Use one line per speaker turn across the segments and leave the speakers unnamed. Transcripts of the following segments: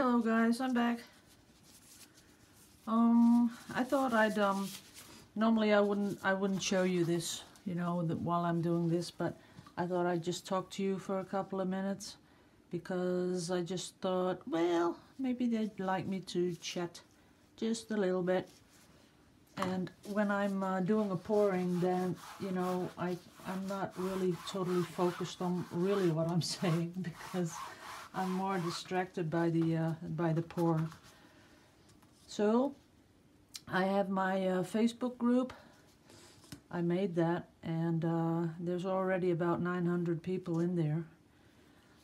Hello guys, I'm back. I thought I'd normally I wouldn't show you this, you know, while I'm doing this, but I thought I'd just talk to you for a couple of minutes because I just thought, well, maybe they'd like me to chat just a little bit. And when I'm doing a pouring, then, you know, I'm not really totally focused on really what I'm saying because I'm more distracted by the pour. So I have my Facebook group. I made that, and there's already about 900 people in there.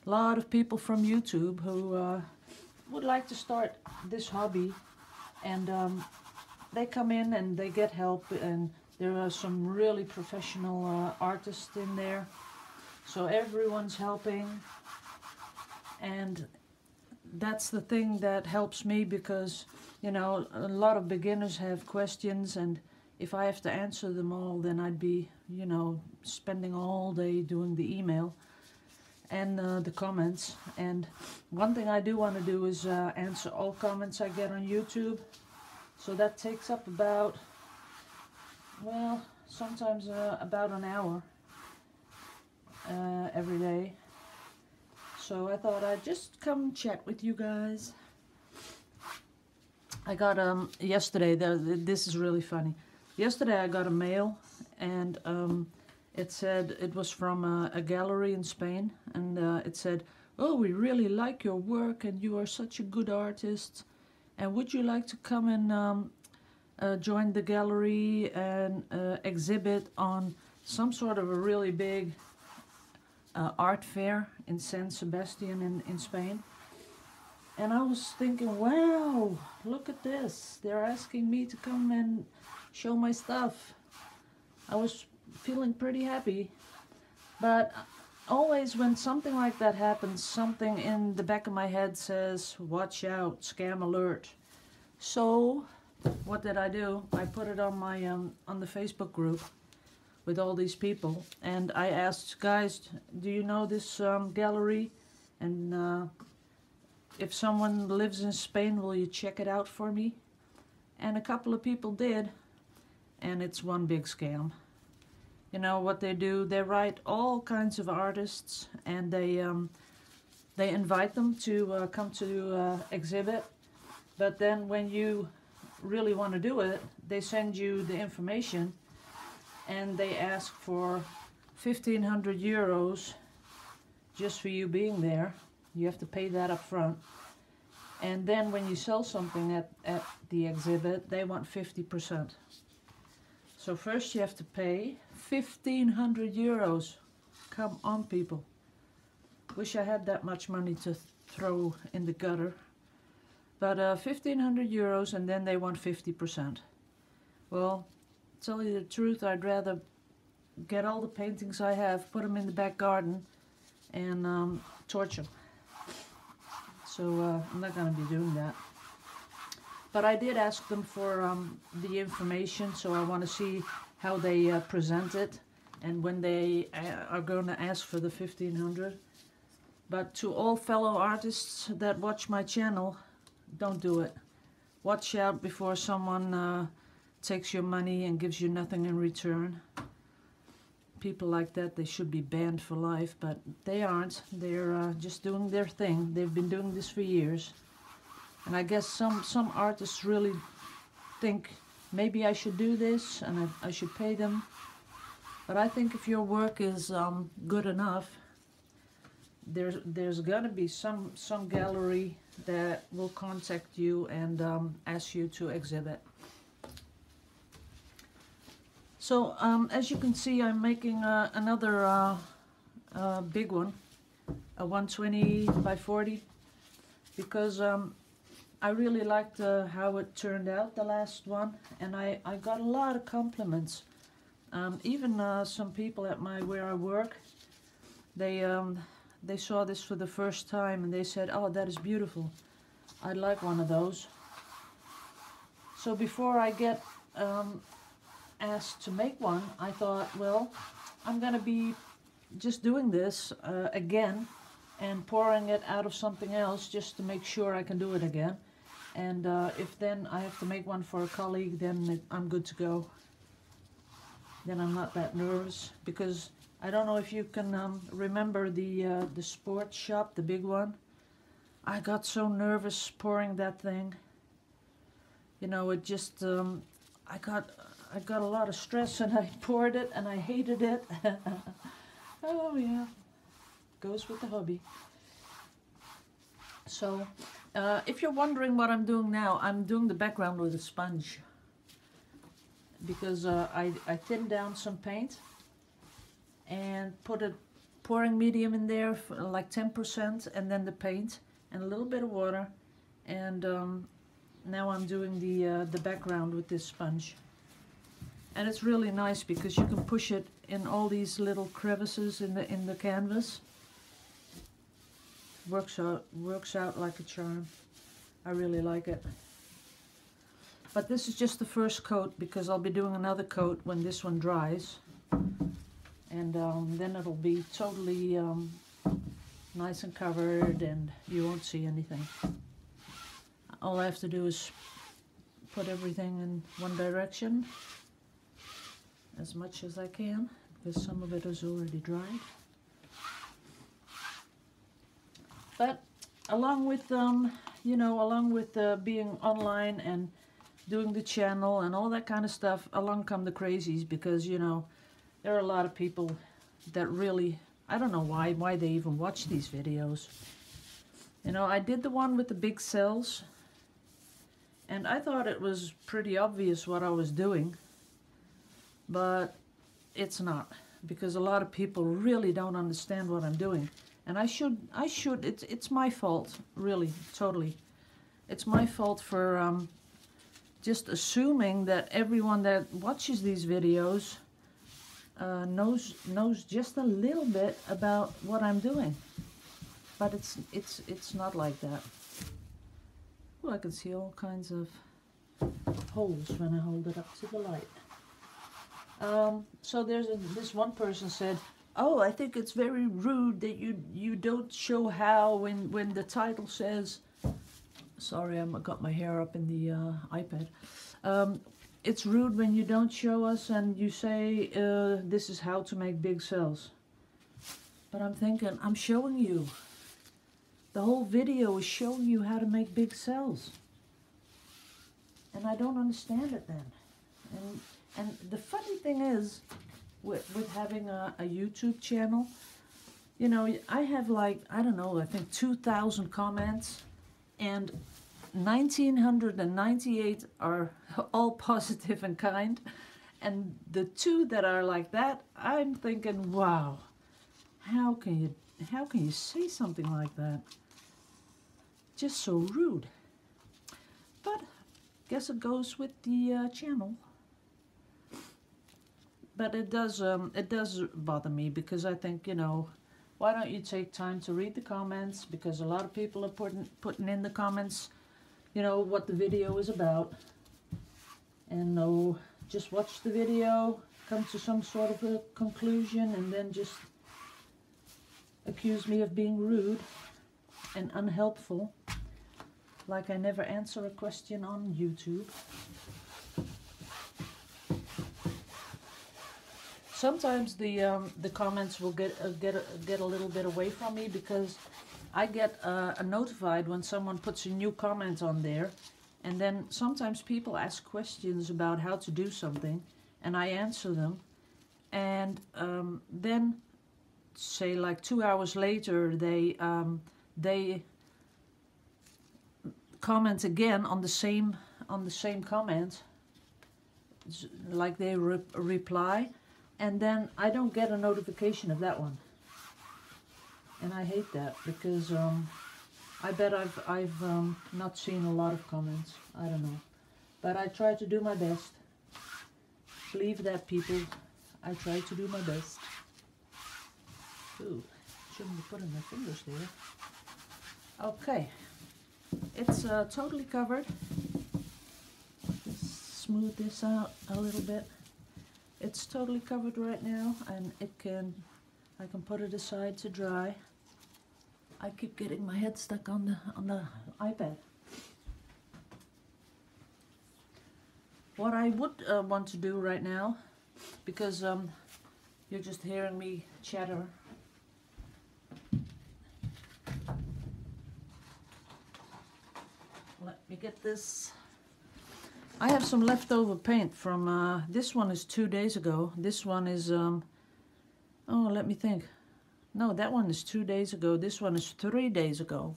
A lot of people from YouTube who would like to start this hobby, and they come in and they get help, and there are some really professional artists in there, so everyone's helping. And that's the thing that helps me because, you know, a lot of beginners have questions, and if I have to answer them all, then I'd be, you know, spending all day doing the email and the comments. And one thing I do want to do is answer all comments I get on YouTube. So that takes up about, well, sometimes about an hour every day. So I thought I'd just come chat with you guys. I got yesterday, this is really funny. Yesterday I got a mail, and it said it was from a gallery in Spain, and it said, "Oh, we really like your work and you are such a good artist, and would you like to come and join the gallery and exhibit on some sort of a really big art fair in San Sebastian in Spain?" And I was thinking, wow, look at this. They're asking me to come and show my stuff. I was feeling pretty happy. But always when something like that happens, something in the back of my head says, watch out, scam alert. So what did I do? I put it on my on the Facebook group with all these people, and I asked, guys, do you know this gallery? And if someone lives in Spain, will you check it out for me? And a couple of people did, and it's one big scam. You know what they do? They write all kinds of artists, and they invite them to come to exhibit. But then when you really want to do it, they send you the information, and they ask for 1,500 euros just for you being there. You have to pay that up front. And then when you sell something at the exhibit, they want 50%. So first you have to pay 1,500 euros. Come on, people. Wish I had that much money to throw in the gutter. But 1,500 euros, and then they want 50%. Well, tell you the truth, I'd rather get all the paintings I have, put them in the back garden, and torch them. So I'm not going to be doing that. But I did ask them for the information, so I want to see how they present it and when they are going to ask for the 1,500. But to all fellow artists that watch my channel, don't do it. Watch out before someone takes your money and gives you nothing in return. People like that, they should be banned for life, but they aren't. They're just doing their thing. They've been doing this for years. And I guess some artists really think, maybe I should do this and I should pay them. But I think if your work is good enough, there's got to be some gallery that will contact you and ask you to exhibit. So as you can see, I'm making another big one, a 120 by 40, because I really liked how it turned out, the last one, and I got a lot of compliments. Even some people at where I work, they saw this for the first time and they said, "Oh, that is beautiful. I'd like one of those." So before I get asked to make one, I thought, well, I'm gonna be just doing this again and pouring it out of something else just to make sure I can do it again. And if then I have to make one for a colleague, then I'm good to go. Then I'm not that nervous, because I don't know if you can remember the sports shop, the big one. I got so nervous pouring that thing. You know, it just I got a lot of stress, and I poured it and I hated it. Oh yeah, goes with the hobby. So if you're wondering what I'm doing now, I'm doing the background with a sponge, because I thinned down some paint and put a pouring medium in there for like 10%, and then the paint and a little bit of water, and now I'm doing the background with this sponge. And it's really nice because you can push it in all these little crevices in the canvas. Works out like a charm. I really like it. But this is just the first coat, because I'll be doing another coat when this one dries, and then it'll be totally nice and covered, and you won't see anything. All I have to do is put everything in one direction as much as I can, because some of it is already dried. But along with you know, along with being online and doing the channel and all that kind of stuff, along come the crazies, because you know, there are a lot of people that really, I don't know why they even watch these videos. You know, I did the one with the big cells, and I thought it was pretty obvious what I was doing, but it's not, because a lot of people really don't understand what I'm doing. And I should, it's my fault, really, totally. It's my fault for just assuming that everyone that watches these videos knows just a little bit about what I'm doing. But it's not like that. Well, I can see all kinds of holes when I hold it up to the light. So this one person said, "Oh, I think it's very rude that you don't show how when the title says." Sorry, I got my hair up in the iPad. It's rude when you don't show us and you say this is how to make big cells. But I'm thinking, I'm showing you. The whole video is showing you how to make big cells. And I don't understand it then. And the funny thing is, with having a YouTube channel, you know, I have like, I don't know, I think 2,000 comments, and 1,998 are all positive and kind, and the 2 that are like that, I'm thinking, wow, how can you say something like that? Just so rude. But guess it goes with the channel. But it does bother me, because I think, you know, why don't you take time to read the comments? Because a lot of people are putting in the comments, you know, what the video is about. And no, just watch the video, come to some sort of a conclusion, and then just accuse me of being rude and unhelpful, like I never answer a question on YouTube. Sometimes the comments will get a little bit away from me, because I get notified when someone puts a new comment on there, and then sometimes people ask questions about how to do something, and I answer them, and then say like 2 hours later they comment again on the same comment, like they reply. And then I don't get a notification of that one, and I hate that, because I bet I've not seen a lot of comments. I don't know, but I try to do my best. Believe that, people. I try to do my best. Ooh, shouldn't be putting my fingers there. Okay, it's totally covered. Just smooth this out a little bit. It's totally covered right now, and I can put it aside to dry. I keep getting my head stuck on the iPad. What I would want to do right now, because you're just hearing me chatter. Let me get this. I have some leftover paint from, this one is 2 days ago. This one is, oh, let me think. No, that one is 2 days ago. This one is 3 days ago.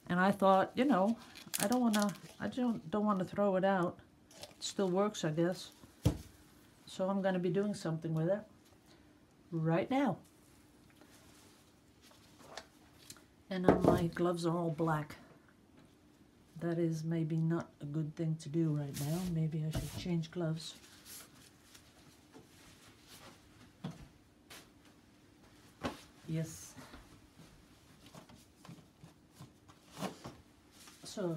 And I thought, you know, I don't want to throw it out. It still works, I guess. So I'm going to be doing something with it right now. And my gloves are all black. That is maybe not a good thing to do right now. Maybe I should change gloves. Yes. So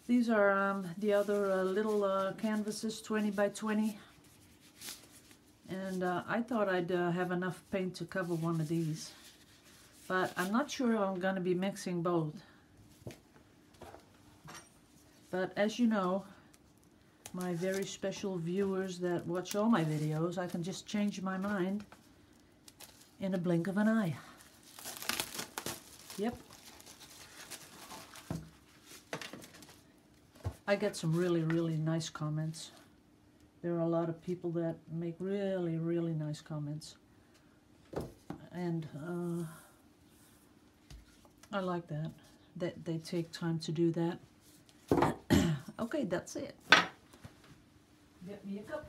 these are the other little canvases, 20 by 20. And I thought I'd have enough paint to cover one of these. But I'm not sure I'm going to be mixing both. But as you know, my very special viewers that watch all my videos, I can just change my mind in a blink of an eye. Yep. I get some really, really nice comments. There are a lot of people that make really, really nice comments. And I like that they take time to do that. Okay, that's it. Get me a cup.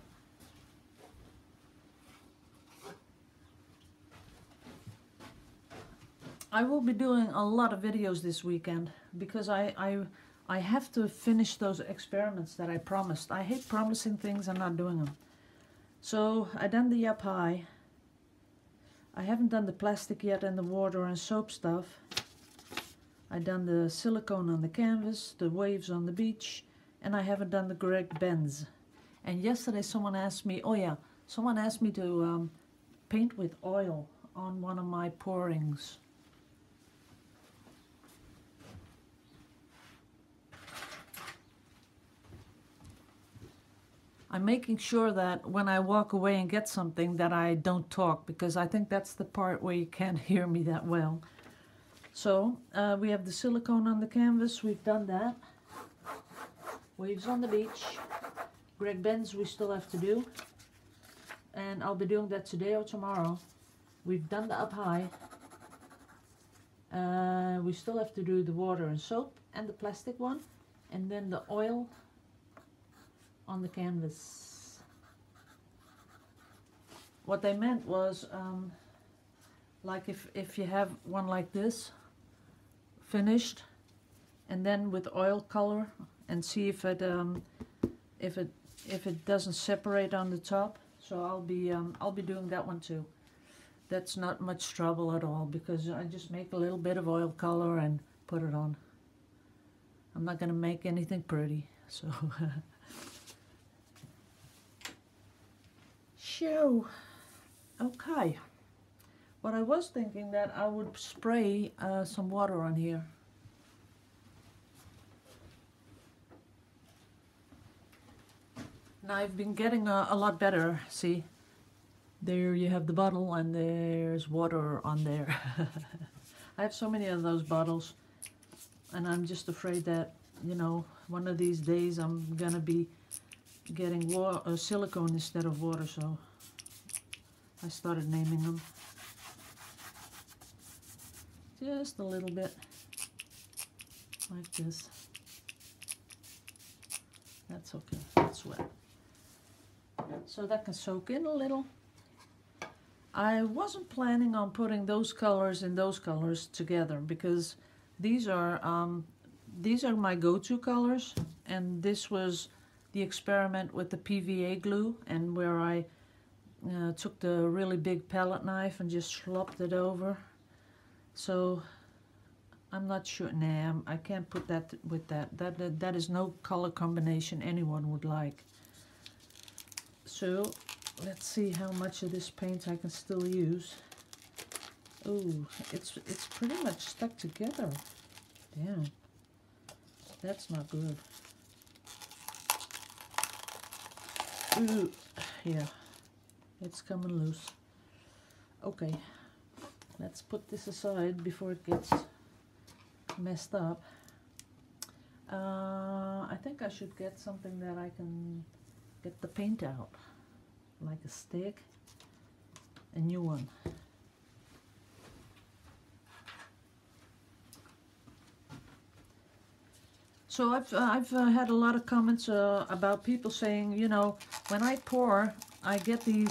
I will be doing a lot of videos this weekend because I have to finish those experiments that I promised. I hate promising things and not doing them. So I done the up high. I haven't done the plastic yet and the water and soap stuff. I done the silicone on the canvas, the waves on the beach, and I haven't done the Greg bends. And yesterday someone asked me, oh yeah, someone asked me to paint with oil on one of my pourings. I'm making sure that when I walk away and get something that I don't talk, because I think that's the part where you can't hear me that well. So we have the silicone on the canvas, we've done that. Waves on the beach. Greg bends we still have to do. And I'll be doing that today or tomorrow. We've done the up high. We still have to do the water and soap and the plastic one. And then the oil on the canvas. What they meant was, like if you have one like this, finished, and then with oil color, and see if it doesn't separate on the top. So I'll be doing that one too. That's not much trouble at all because I just make a little bit of oil color and put it on. I'm not gonna make anything pretty, so. So, okay. What I was thinking that I would spray some water on here. Now I've been getting a lot better. See, there you have the bottle and there's water on there. I have so many of those bottles and I'm just afraid that, you know, one of these days I'm gonna be getting silicone instead of water, so I started naming them. Just a little bit, like this. That's okay, that's wet. So that can soak in a little. I wasn't planning on putting those colors and those colors together because these are my go-to colors, and this was the experiment with the PVA glue, and where I took the really big palette knife and just slopped it over. So I'm not sure. Nah, I can't put that with that. That is no color combination anyone would like. So let's see how much of this paint I can still use. Ooh, it's pretty much stuck together. Damn, that's not good. Ooh, yeah, it's coming loose. Okay, let's put this aside before it gets messed up. I think I should get something that I can get the paint out, like a stick, a new one. So I've had a lot of comments about people saying, you know, when I pour, I get these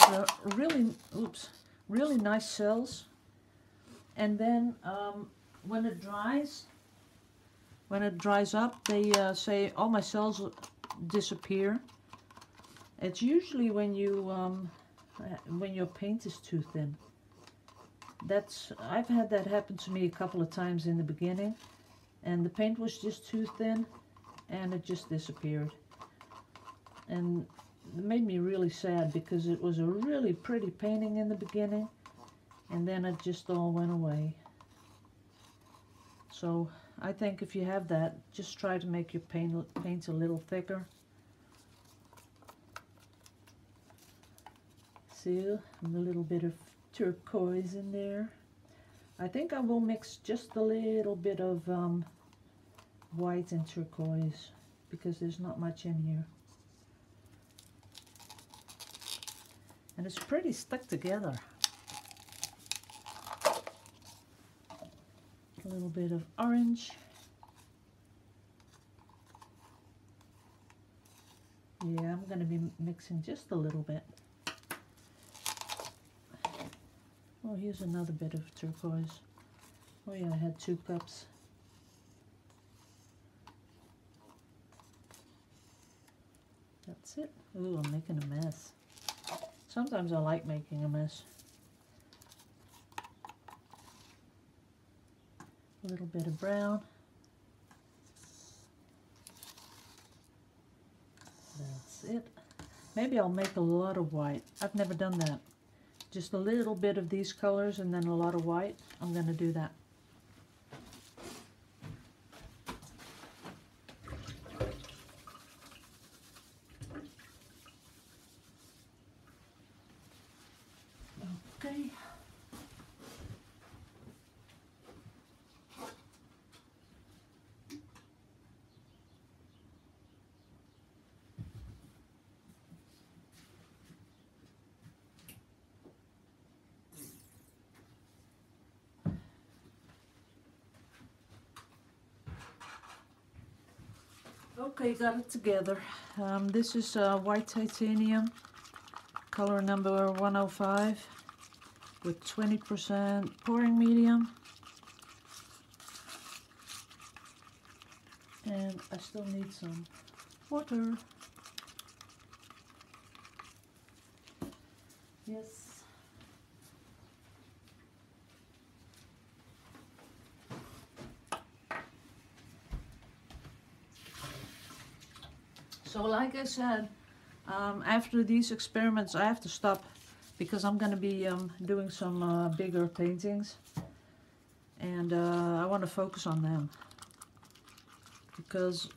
really nice cells, and then when it dries up, they say all my cells disappear. It's usually when your paint is too thin. I've had that happen to me a couple of times in the beginning, and the paint was just too thin and it just disappeared. And it made me really sad because it was a really pretty painting in the beginning, and then it just all went away. So I think if you have that, just try to make your paint a little thicker. See, a little bit of turquoise in there. I think I will mix just a little bit of white and turquoise because there's not much in here. And it's pretty stuck together. A little bit of orange. Yeah, I'm going to be mixing just a little bit. Oh, here's another bit of turquoise. Oh yeah, I had 2 cups. That's it. Ooh, I'm making a mess. Sometimes I like making a mess. A little bit of brown. That's it. Maybe I'll make a lot of white. I've never done that. Just a little bit of these colors and then a lot of white. I'm going to do that. Okay. Okay, got it together. This is white titanium, color number 105, with 20% pouring medium. And I still need some water. Yes. So like I said, after these experiments I have to stop because I'm going to be doing some bigger paintings, and I want to focus on them because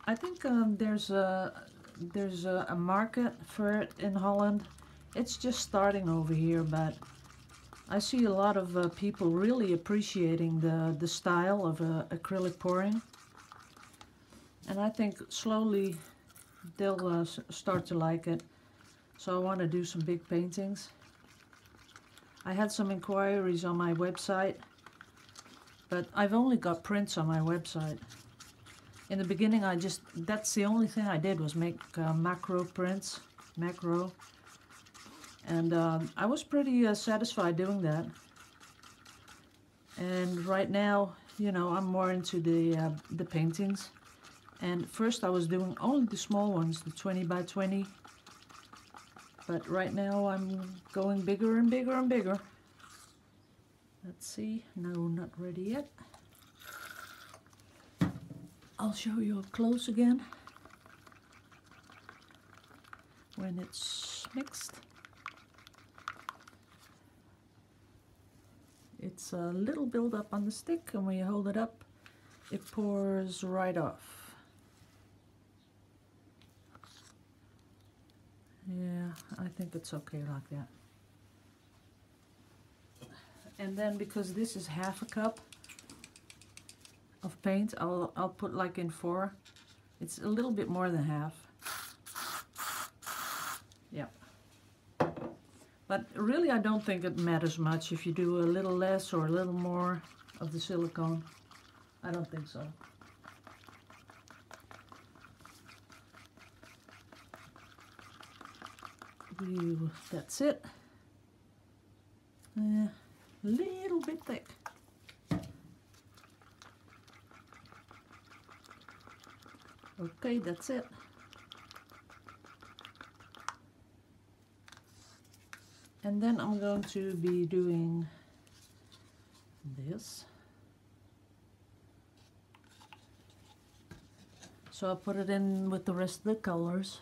I think there's a market for it in Holland. It's just starting over here, but I see a lot of people really appreciating the style of acrylic pouring, and I think slowly they'll start to like it. So I want to do some big paintings. I had some inquiries on my website, but I've only got prints on my website. In the beginning that's the only thing I did was make macro prints, and I was pretty satisfied doing that. And right now, you know, I'm more into the paintings. And first I was doing only the small ones, the 20 by 20. But right now I'm going bigger and bigger and bigger. Let's see. No, not ready yet. I'll show you up close again when it's mixed. It's a little buildup on the stick, and when you hold it up, it pours right off. Yeah, I think it's okay like that. And then because this is half a cup of paint, I'll put like in 4. It's a little bit more than half. Yep. But really, I don't think it matters much if you do a little less or a little more of the silicone. I don't think so. That's it. A little bit thick. Okay, that's it. And then I'm going to be doing this. So I'll put it in with the rest of the colors.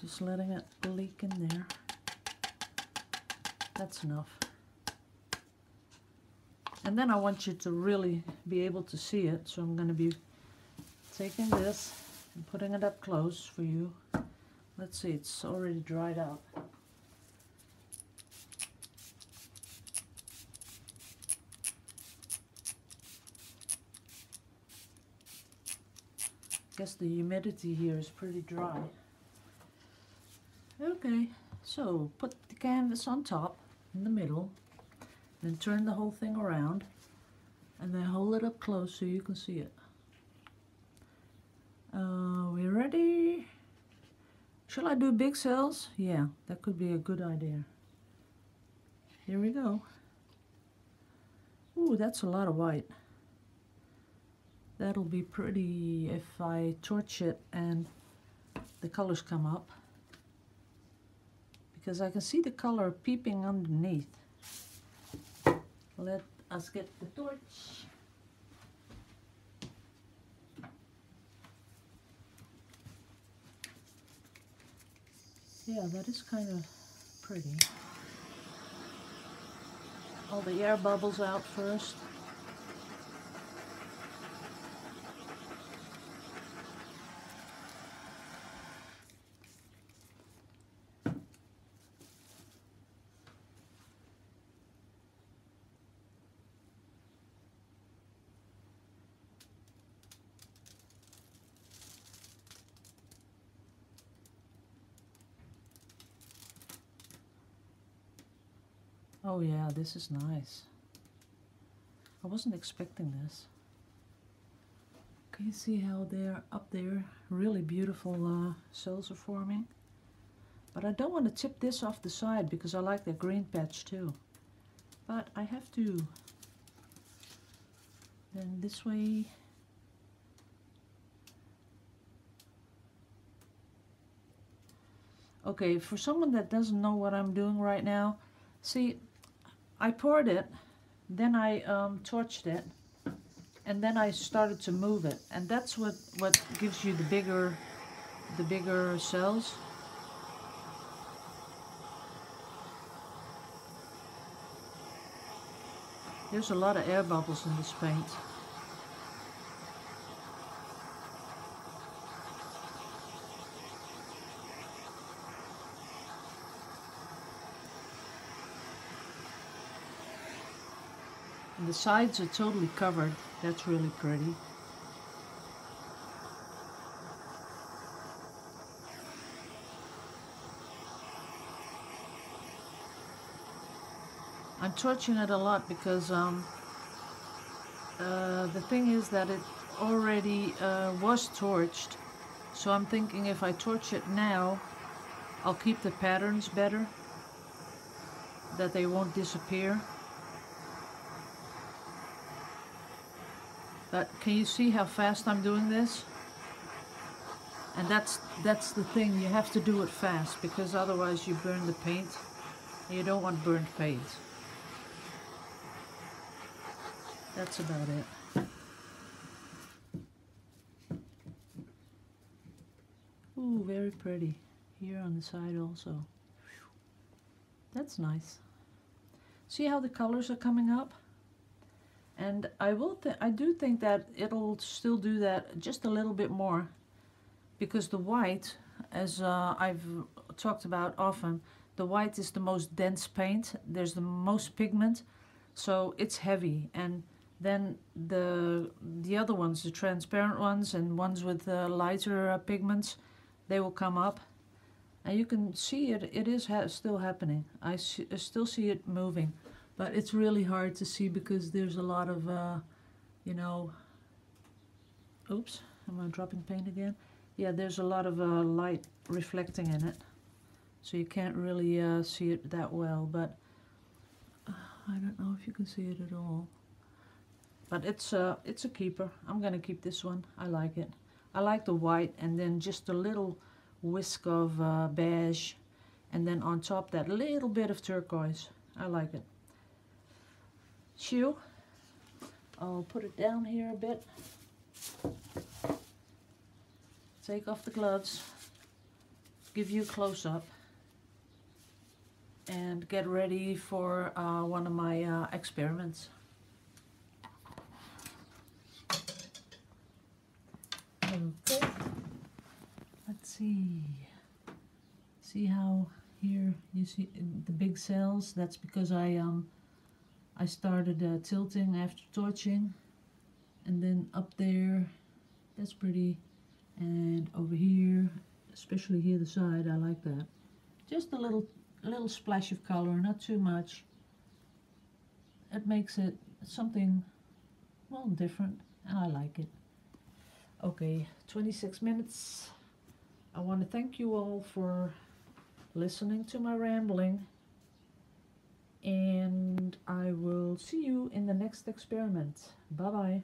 Just letting it leak in there. That's enough. And then I want you to really be able to see it, so I'm going to be taking this and putting it up close for you. Let's see, it's already dried out. Guess the humidity here is pretty dry. Okay, so put the canvas on top in the middle, then turn the whole thing around, and then hold it up close so you can see it. We ready? Shall I do big cells? Yeah, that could be a good idea. Here we go. Ooh, that's a lot of white. That'll be pretty if I torch it and the colors come up, because I can see the color peeping underneath. Let us get the torch. Yeah, that is kind of pretty. All the air bubbles out first. Oh yeah, this is nice. I wasn't expecting this. Can you see how they're up there? Really beautiful cells are forming. But I don't want to tip this off the side because I like that green patch too. But I have to. Then this way. Okay, for someone that doesn't know what I'm doing right now, see, I poured it, then I torched it, and then I started to move it, and that's what gives you the bigger cells. There's a lot of air bubbles in this paint. And the sides are totally covered. That's really pretty. I'm torching it a lot because the thing is that it already was torched. So I'm thinking if I torch it now, I'll keep the patterns better, that they won't disappear. But can you see how fast I'm doing this? And that's the thing, you have to do it fast because otherwise you burn the paint and you don't want burnt paint. That's about it. Ooh, very pretty. Here on the side also. That's nice. See how the colors are coming up? And I do think that it'll still do that just a little bit more, because the white, as I've talked about often, the white is the most dense paint. There's the most pigment, so it's heavy. And then the other ones, the transparent ones and ones with lighter pigments, they will come up. And you can see it. It is still happening. I still see it moving, but it's really hard to see because there's a lot of, you know. Oops, am I dropping paint again? Yeah, there's a lot of light reflecting in it, so you can't really see it that well. But I don't know if you can see it at all. But it's a keeper. I'm gonna keep this one. I like it. I like the white, and then just a little whisk of beige, and then on top that little bit of turquoise. I like it. Shoe. I'll put it down here a bit. Take off the gloves. Give you a close-up. And get ready for one of my experiments. Okay. Let's see. See how here you see the big cells? That's because I started tilting after torching, and then up there, that's pretty, and over here, especially here the side, I like that. Just a little splash of color, not too much. It makes it something, well, different, and I like it. Okay, 26 minutes. I want to thank you all for listening to my rambling, and I will see you in the next experiment. Bye bye.